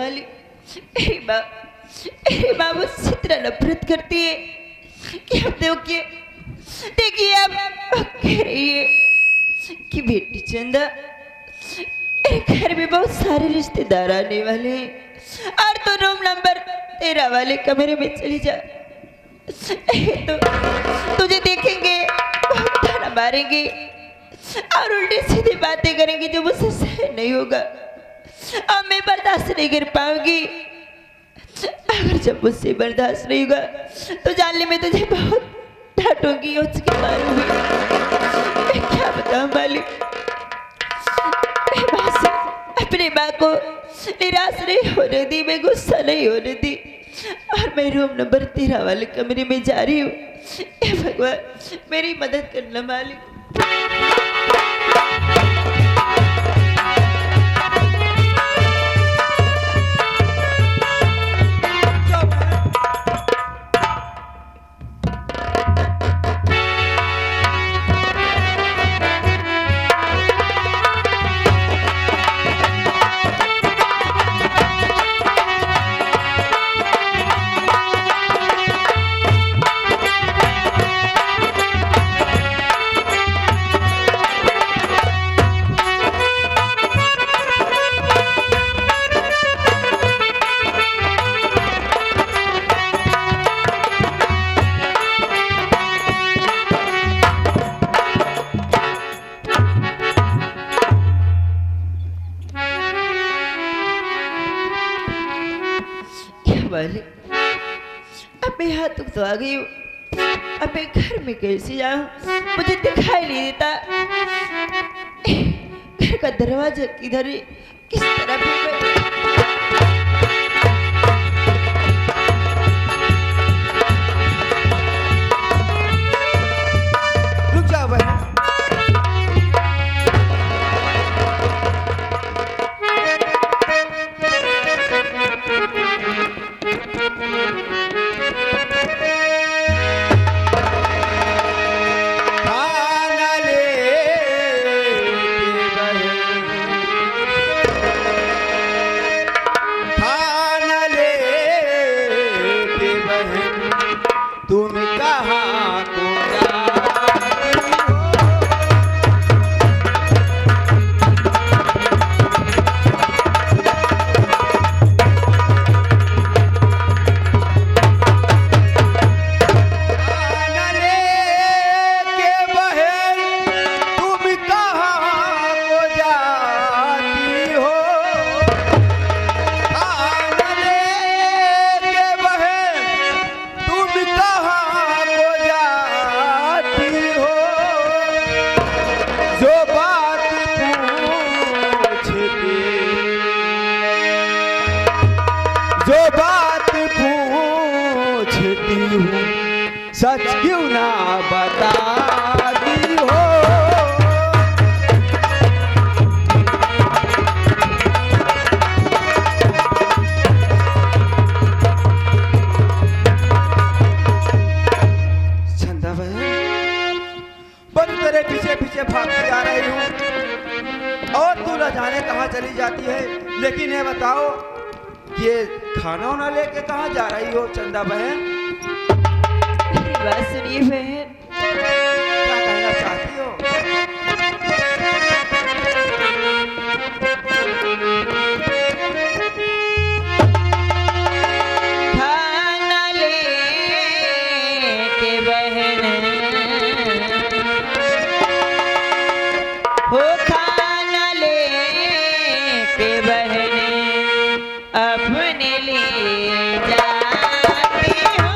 वाली मेरी माँ मुझसे इतना नफरत करती है कि अब देखिए देखिए अब कह रही है कि बेटी चंदा मेरे घर में बहुत सारे रिश्तेदार आने वाले हैं और तो रूम नंबर 13 वाले कमरे में चली जा। तो तुझे देखेंगे बहुत ताना मारेंगे और उल्टी सीधी बातें करेंगी जो मुझसे सहन नहीं होगा और मैं बर्दाश्त नहीं कर पाऊंगी। अगर जब मुझसे बर्दाश्त नहीं होगा तो जान ले मैं तुझे बहुत डांटूंगी और उसके मारूंगी। मैं क्या बताऊं मालिक, अपनी माँ को निराश नहीं होने दी, मैं गुस्सा नहीं होने दी और मैं रूम नंबर 13 वाले कमरे में जा रही हूँ। भगवान मेरी मदद करना मालिक। अब मैं यहाँ तक तो आ गई हूँ, अब मैं घर में कैसे जाऊँ, मुझे दिखाई नहीं देता घर का दरवाजा किधर है, किस तरफ है। रुक जाओ बहन, तुम कहाँ को सच क्यों ना बताती हो। चंदा बहन, बड़ी तेरे पीछे पीछे भागती आ रही हूँ और तू न जाने कहाँ चली जाती है। लेकिन ये बताओ ये खाना वाना लेके कहाँ जा रही हो चंदा बहन? बात सुनिए बहन, क्या कहना चाहती हो? खाना ले के बहन हो, खाना ले के बहन अपने लिए जाती हो।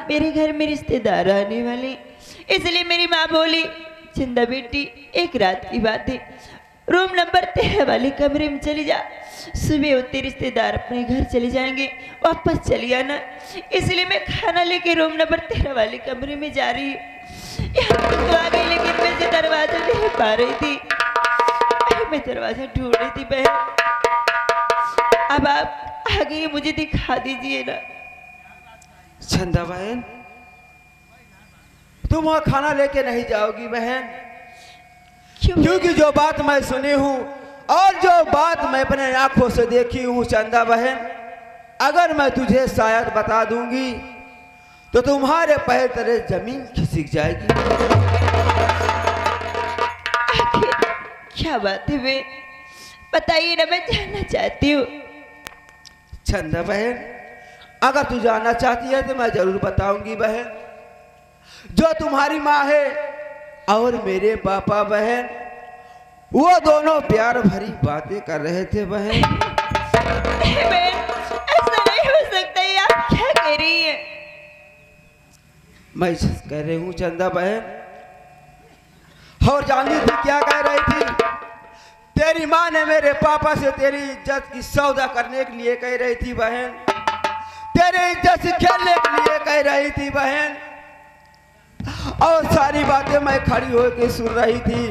मेरे घर में रिश्तेदार आने वाले, इसलिए मेरी माँ बोली चंदा बेटी एक रात की बात है, रूम नंबर 13 वाले कमरे में चली जा, सुबह होते रिश्तेदार अपने घर चले जाएंगे, वापस चली आना। इसलिए मैं खाना लेके रूम नंबर 13 वाले कमरे में जा रही हूँ। यहाँ तक तो आ गई, लेकिन मैं जो दरवाजा नहीं पा रही थी, मैं दरवाजा ढूंढ रही थी बहन। अब आप आ गई, मुझे दिखा दीजिए ना। चंदा बहन, तुम वहाँ खाना लेके नहीं जाओगी बहन, क्योंकि जो बात मैं सुनी हूँ और जो बात मैं अपने आंखों से देखी हूँ चंदा बहन, अगर मैं तुझे शायद बता दूंगी तो तुम्हारे पैर तले जमीन खिसक जाएगी। आखिर क्या बात है वे, बताइए ना, मैं जानना चाहती हूँ। चंदा बहन, अगर तू जानना चाहती है तो मैं जरूर बताऊंगी बहन। जो तुम्हारी माँ है और मेरे पापा बहन, वो दोनों प्यार भरी बातें कर रहे थे बहन। बहन, ऐसा नहीं हो सकता, ये आप क्या कह रही हैं? मैं कह रही हूँ चंदा बहन, और जानती थी क्या कह रही थी? तेरी माँ ने मेरे पापा से तेरी इज्जत की सौदा करने के लिए कह रही थी बहन, तेरे इज्जत से खेलने के लिए कह रही थी बहन, और सारी बातें मैं खड़ी होकर सुन रही थी।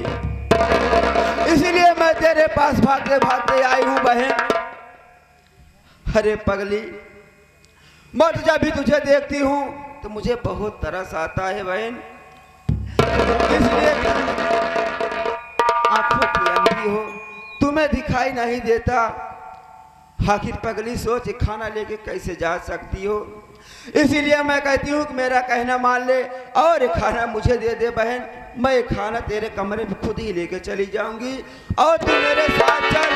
इसलिए मैं तेरे पास भागते भागते आई हूँ बहन। अरे पगली, मैं जब भी तुझे देखती हूँ तो मुझे बहुत तरस आता है बहन, इसलिए आंखों की अंधी हो, तुम्हें दिखाई नहीं देता। आखिर पगली सोच, खाना लेके कैसे जा सकती हो? इसीलिए मैं कहती हूँ कि मेरा कहना मान ले और खाना मुझे दे दे बहन। मैं खाना तेरे कमरे में खुद ही लेके चली जाऊंगी और तू मेरे साथ चल,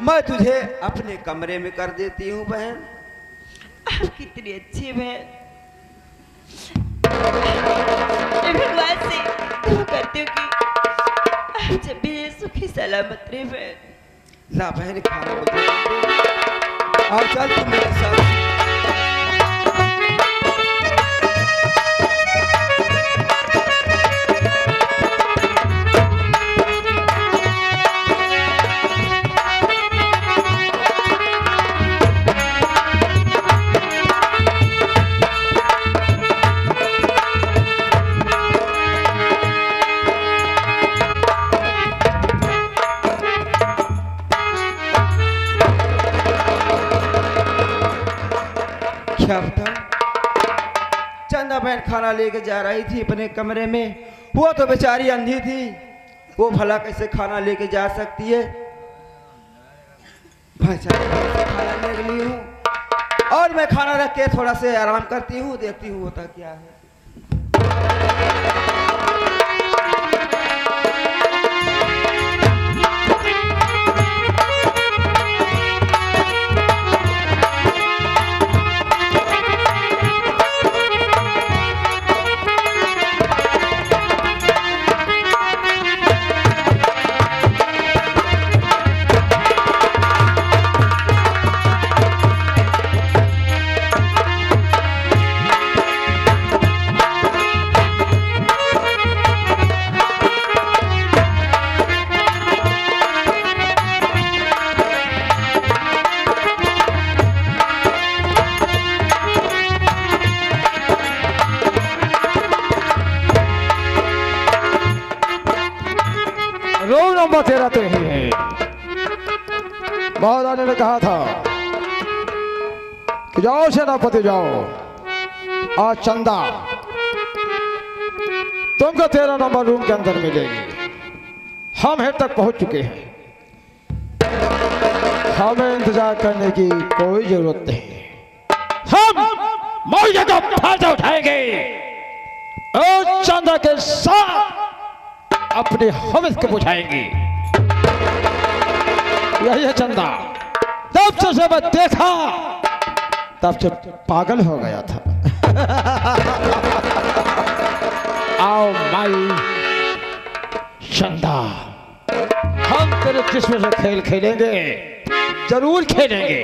मैं तुझे अपने कमरे में कर देती हूँ बहन। आप कितनी अच्छी बहन, मैं भगवान से दुआ करती हूँ कि आप जब भी सुखी सलामत रहे बहन। ला बहन, खाना मुझे दे दे और चल तू मेरे साथ। क्या बताऊं, चंदा बहन खाना लेके जा रही थी अपने कमरे में, वो तो बेचारी अंधी थी, वो भला कैसे खाना लेके जा सकती है? मैं खाना ले ली हूँ और मैं खाना रख के थोड़ा से आराम करती हूँ, देखती हूँ होता क्या है। तेरा तो यही है। महारानी ने कहा था कि जाओ सेनापति जाओ, आज चंदा तुमको 13 नंबर रूम के अंदर मिलेगी। हम हेड तक पहुंच चुके हैं, हमें इंतजार करने की कोई जरूरत नहीं। हम मौजे का फायदा उठाएंगे और चंदा के साथ अपने हवस को बुझाएंगे। यही है चंदा, तब से जब देखा तब से पागल हो गया था। आओ माई चंदा, हम तेरे जिस्म से खेल खेलेंगे, जरूर खेलेंगे।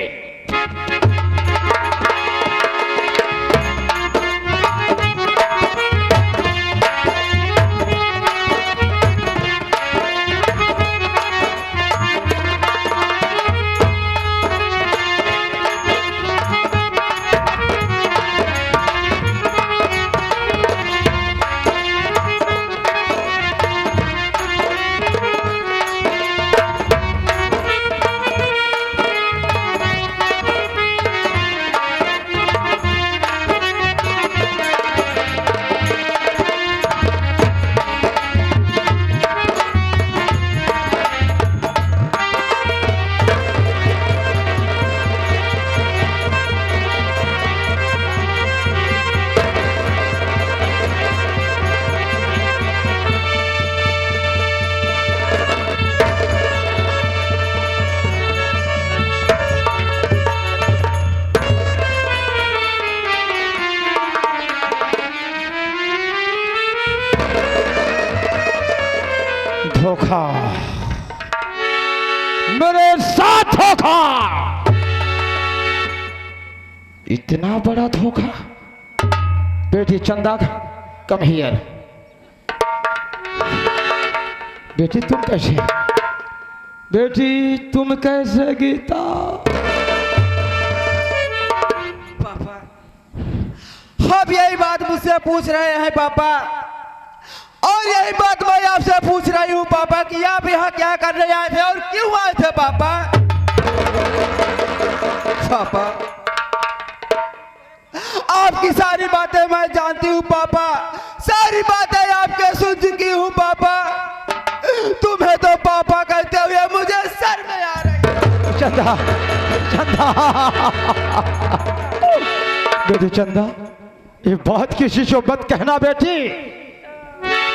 धोखा, मेरे साथ धोखा, इतना बड़ा धोखा। बेटी चंदा, कम हियर। बेटी तुम कैसे? बेटी तुम कैसे गीता? पापा, अब यही बात मुझसे पूछ रहे हैं पापा, और यही बात मैं आपसे पूछ रही हूँ पापा कि आप यहाँ क्या करने आए थे और क्यों आए थे पापा? पापा, आपकी सारी बातें मैं जानती हूँ पापा, सारी बातें आपके सुन चुकी हूँ पापा। तुम्हें तो पापा कहते हुए मुझे शर्म आ रही है। चंदा, चंदा, बेटी चंदा, ये बात किसी से मत कहना बेटी।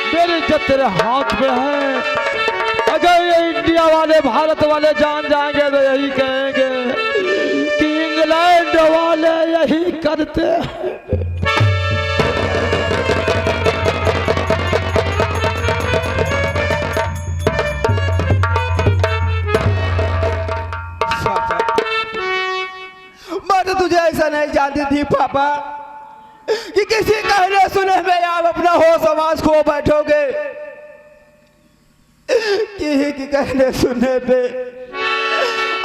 मेरी इज्जत तेरे हाथ में है। अगर ये इंडिया वाले, भारत वाले जान जाएंगे तो यही कहेंगे कि इंग्लैंड वाले यही करते हैं। मैं तो तुझे ऐसा नहीं जानती थी पापा कि किसी कहने सुने में आप अपना होश आवाज खो बैठोगे, कि कहने सुनने पे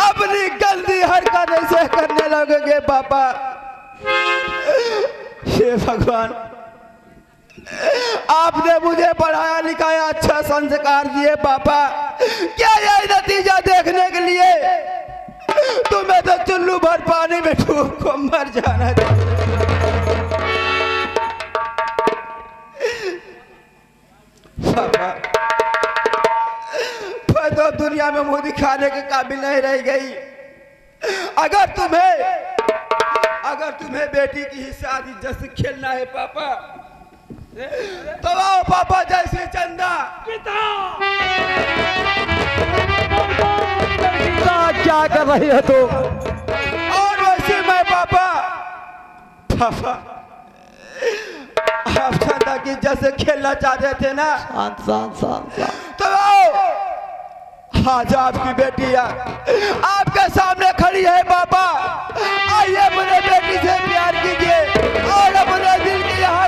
अपनी गंदी हरकत ऐसे करने लगोगे पापा। हे भगवान, आपने मुझे पढ़ाया लिखाया, अच्छा संस्कार दिए पापा, क्या यही नतीजा देखने के लिए तुम्हें तो चुल्लू भर पानी में डूब को मर जाना चाहिए। पापा, मैं तो दुनिया में मुंह दिखाने के काबिल नहीं रह गई। अगर तुम्हें बेटी की शादी इज्जत से खेलना है पापा, तो आओ पापा जैसे चंदा। क्या कर रही है तू? और वैसे मैं पापा आप चंदा की इज्जत से खेलना चाहते थे ना? शांत शांत शांत शांत। तो आओ, आज आपकी बेटी आपके सामने खड़ी है पापा। आइए अपने बेटी से प्यार कीजिए और अपने दिल की यहाँ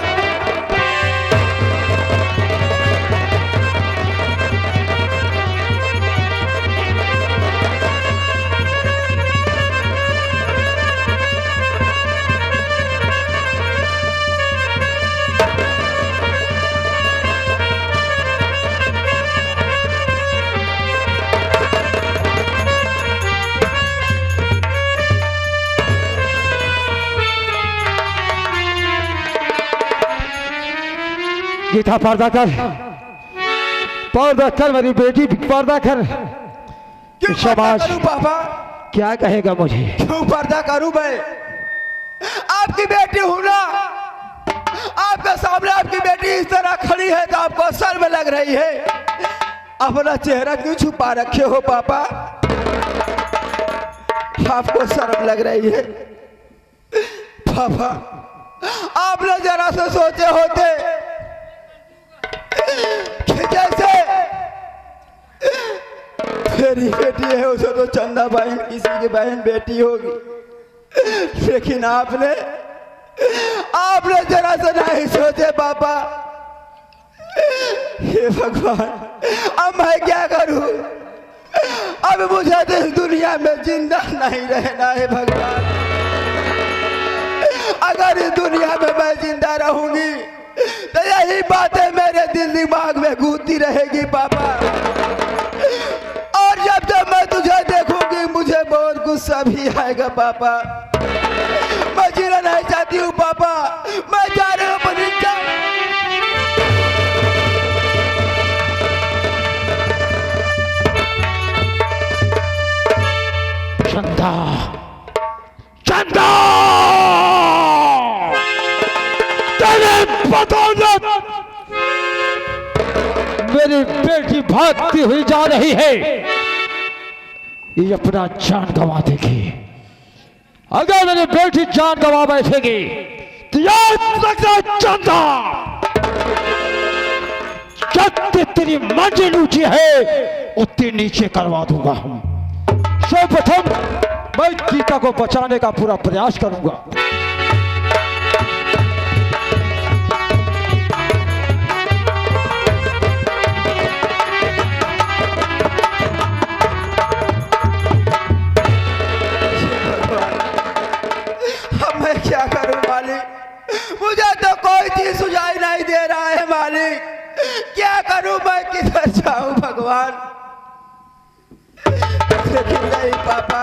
गीता, पर्दा कर, पर्दा कर मेरी बेटी, पर्दा कर। क्यों पर्दा करूं पापा? क्या कहेगा मुझे? क्यों पर्दा करूं मैं? आपकी बेटी हूं ना, आपके सामने आपकी बेटी इस तरह खड़ी है तो आपको शर्म लग रही है। अपना चेहरा क्यों छुपा रखे हो पापा? आपको शर्म लग रही है पापा? आपने जरा से सोचे होते कि जैसे मेरी बेटी है उसे तो चंदा बहन किसी की बहन बेटी होगी, लेकिन आपने जरा सा नहीं सोचे पापा। हे भगवान, अब मैं क्या करूं? अब मुझे तो इस दुनिया में जिंदा नहीं रहना है भगवान। अगर इस दुनिया में मैं जिंदा रहूंगी तो यही बातें मेरे दिल दिमाग में गूंजती रहेगी पापा। और जब मैं तुझे देखूंगी मुझे बहुत गुस्सा भी आएगा पापा। मैं जीना नहीं चाहती हूँ पापा, मैं जा रही हूँ अपनी चंदा, चंदा, तेरे बदौलत मेरी बेटी भागती हुई जा रही है। ये अपना जान गंवा देगी। अगर मेरी बेटी जान गंवा बैठेगी तो याद रखना चंदा, जितनी तेरी मंजिल ऊंची है उतनी नीचे करवा दूंगा हम। सर्वप्रथम मैं गीता को बचाने का पूरा प्रयास करूंगा। अब मैं क्या करूं मालिक, मुझे तो कोई चीज सुझाई नहीं दे रहा है मालिक। क्या करूं मैं, किधर जाऊं भगवान। लेकिन नहीं पापा,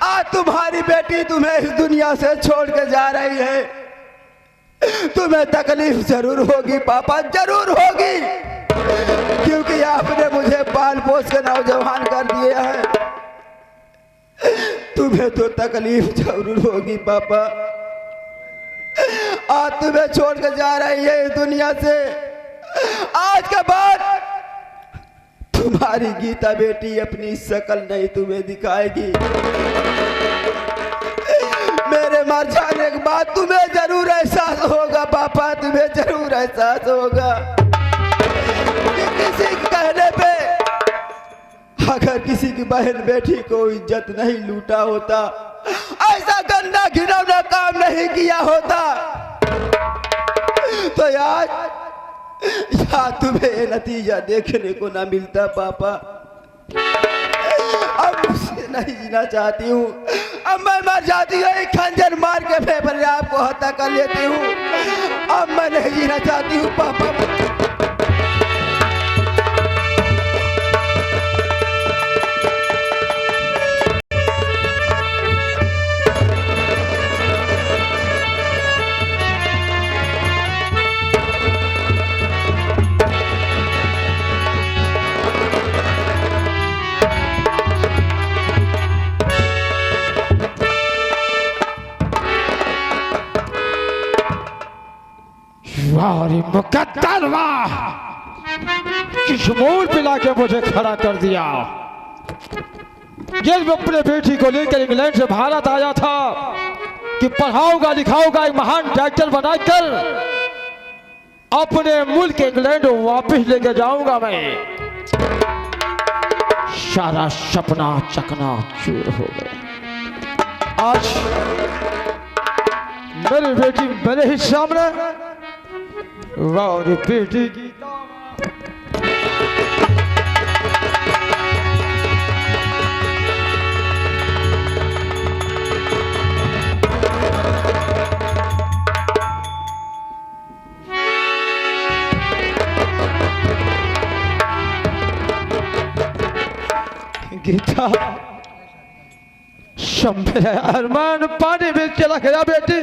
आज तुम्हारी बेटी तुम्हें इस दुनिया से छोड़ के जा रही है। तुम्हें तकलीफ जरूर होगी पापा, जरूर होगी, क्योंकि आपने मुझे पाल पोस के नौजवान कर दिए हैं। तुम्हें तो तकलीफ जरूर होगी पापा। आज तुम्हें छोड़ के जा रही है इस दुनिया से। आज के बाद तुम्हारी गीता बेटी अपनी शकल नहीं तुम्हें दिखाएगी। मेरे मर जाने के बाद तुम्हें जरूर एहसास होगा पापा, तुम्हें जरूर एहसास होगा कि किसी के कहने पे अगर किसी की बहन बेटी को इज्जत नहीं लूटा होता, ऐसा गंदा घिनौना काम नहीं किया होता, तो आज तुम्हें नतीजा देखने को ना मिलता पापा। अब मुझसे नहीं जीना चाहती हूँ, अब मैं मर जाती हूँ, एक खंजर मार के मैं अपने आप को हत्या कर लेती हूँ। अब मैं नहीं जीना चाहती हूँ पापा। वाह रे मुकद्दर वाह, किस मोड़ पे लाके मुझे खड़ा कर दिया। जब मैं अपने बेटी को लेकर इंग्लैंड से भारत आया था कि पढ़ाऊंगा लिखाऊंगा, एक महान डॉक्टर बनाकर अपने मुल्क इंग्लैंड वापस लेके जाऊंगा मैं। सारा सपना चकनाचूर हो गया। आज मेरी बेटी मेरे ही सामने, वाह रे बेटी गीता। गीता, मेरा अरमान पानी में चला गया बेटी।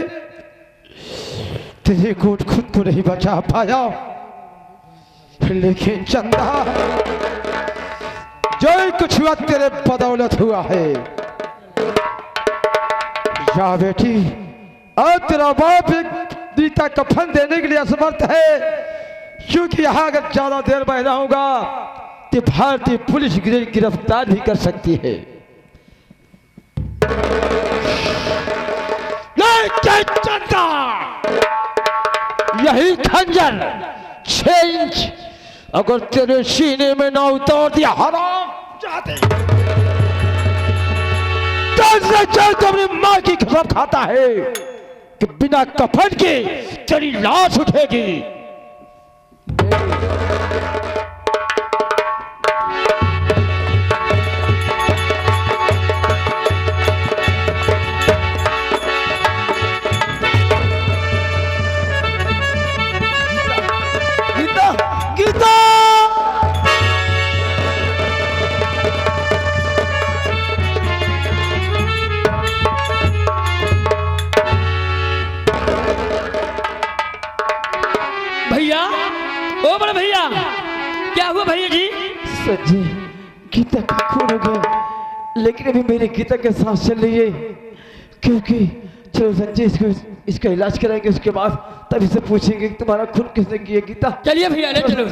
तेरी गोद खुद को नहीं बचा पाया, लेकिन चंदा जो कुछ हुआ तेरे बदौलत हुआ है। जा बेटी, अब तेरा बाप एक गीता कफन देने के लिए असमर्थ है, क्योंकि यहाँ अगर ज्यादा देर में रहूंगा तो भारतीय पुलिस गिरफ्तार भी कर सकती है। लेकिन चंदा, यही खंजर 6 इंच अगर तेरे सीने में ना उतार दिया हराम जाते, तो अपनी माँ की कसम खाता है कि बिना कफन के तेरी लाश उठेगी। भैया, ओ बड़े भैया, क्या हुआ भैया जी? संजय, गीता का खून हो गया, लेकिन अभी मेरी गीता के सांस चल रही है, क्योंकि चलो संजय इसका इलाज कराएंगे, उसके बाद तभी से पूछेंगे कि तुम्हारा खून किसने किया। गीता, चलिए भैया, ले चलो।